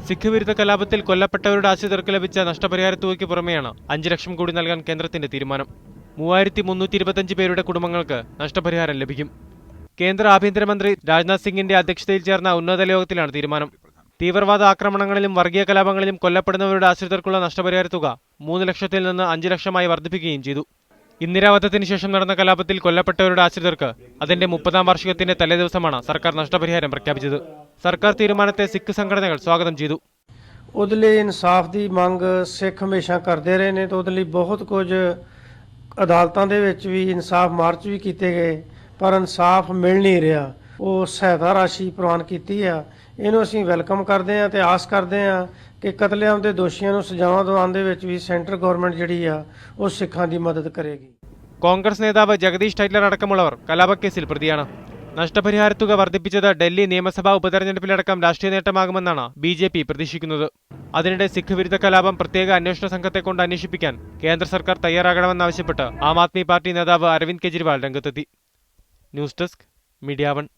സിഖ് വിരുദ്ധ കലാപത്തിൽ കൊല്ലപ്പെട്ടവരുടെ ആശ്രിതർക്ക് ലഭിച്ച നഷ്ടപരിഹാര തുകയ്ക്ക് പുറമെയാണ് 5 ലക്ഷം കൂടി നൽകാൻ കേന്ദ്രത്തിന്റെ തീരുമാനം. 3325 പേരുടെ കുടുംബങ്ങൾക്ക് നഷ്ടപരിഹാരം ലഭിക്കും. കേന്ദ്ര ആഭ്യന്തരമന്ത്രി രാജ്നാഥ് സിംഗിന്റെ അധ്യക്ഷതയിൽ ചേർന്ന ഉന്നതതല യോഗത്തിലാണ് തീരുമാനം. തീവ്രവാദ ആക്രമണങ്ങളിലും വർഗീയ കലാപങ്ങളിലും കൊല്ലപ്പെടുന്നവരുടെ ആശ്രിതർക്കുള്ള നഷ്ടപരിഹാര തുക 3 ലക്ഷത്തിൽ നിന്ന് 5 ലക്ഷമായി വർദ്ധിപ്പിക്കുകയും ചെയ്തു. ഇന്ദിരാവധത്തിന് ശേഷം നടന്ന കലാപത്തിൽ കൊല്ലപ്പെട്ടവരുടെ ആശ്രിതർക്ക് അതിന്റെ 30ാം വാർഷികത്തിന്റെ തലേദിവസമാണ് സർക്കാർ നഷ്ടപരിഹാരം പ്രഖ്യാപിച്ചത്. സർക്കാർ തീരുമാനത്തെ സിഖ് സംഘടനകൾ സ്വാഗതം ചെയ്തു. ਉਹਦੇ ਲਈ ਇਨਸਾਫ ਦੀ ਮੰਗ ਸਿੱਖ ਹਮੇਸ਼ਾ ਕਰਦੇ ਰਹੇ ਨੇ ਤੇ ਉਹਦੇ ਲਈ ਬਹੁਤ ਕੁਝ ਅਦਾਲਤਾਂ ਦੇ ਵਿੱਚ ਵੀ ਇਨਸਾਫ ਮਾਰਚ ਵੀ ਕੀਤੇ ਗਏ, ਪਰ ਇਨਸਾਫ ਮਿਲ ਨਹੀਂ ਰਿਹਾ। ਉਹ ਸਹਾਇਤਾ ਰਾਸ਼ੀ ਪ੍ਰਵਾਨ ਕੀਤੀ ਆ, ਇਹਨੂੰ ਅਸੀਂ ਵੈਲਕਮ ਕਰਦੇ ਆ ਤੇ ਆਸ ਕਰਦੇ ਆ ਕਿ ਕਤਲੇਆਮ ਦੇ ਦੋਸ਼ੀਆਂ ਨੂੰ ਸਜ਼ਾਵਾਂ ਦਿਵਾਉਣ ਦੇ ਵਿੱਚ ਵੀ ਸੈਂਟਰ ਗਵਰਨമെന്റ് ਜਿਹੜੀ ਆ ਉਹ ਸਿੱਖਾਂ ਦੀ ਮਦਦ ਕਰੇਗੀ. കോൺഗ്രസ് നേതാവ് ജഗദീഷ് ടൈറ്റ്ലർ അടക്കമുള്ളവർ കലാപക്കേസിൽ പ്രതിയാണ്. നഷ്ടപരിഹാര തുക വർദ്ധിപ്പിച്ചത് ഡൽഹി നിയമസഭാ ഉപതെരഞ്ഞെടുപ്പിലടക്കം രാഷ്ട്രീയ നേട്ടമാകുമെന്നാണ് BJP പ്രതീക്ഷിക്കുന്നത്. അതിനിടെ സിഖ് വിരുദ്ധ കലാപം പ്രത്യേക അന്വേഷണ സംഘത്തെ കൊണ്ട് അന്വേഷിപ്പിക്കാൻ കേന്ദ്ര സർക്കാർ തയ്യാറാകണമെന്നാവശ്യപ്പെട്ട് ആം ആദ്മി പാർട്ടി നേതാവ് അരവിന്ദ് കെജ്രിവാൾ രംഗത്തെത്തി. News desk, media 1.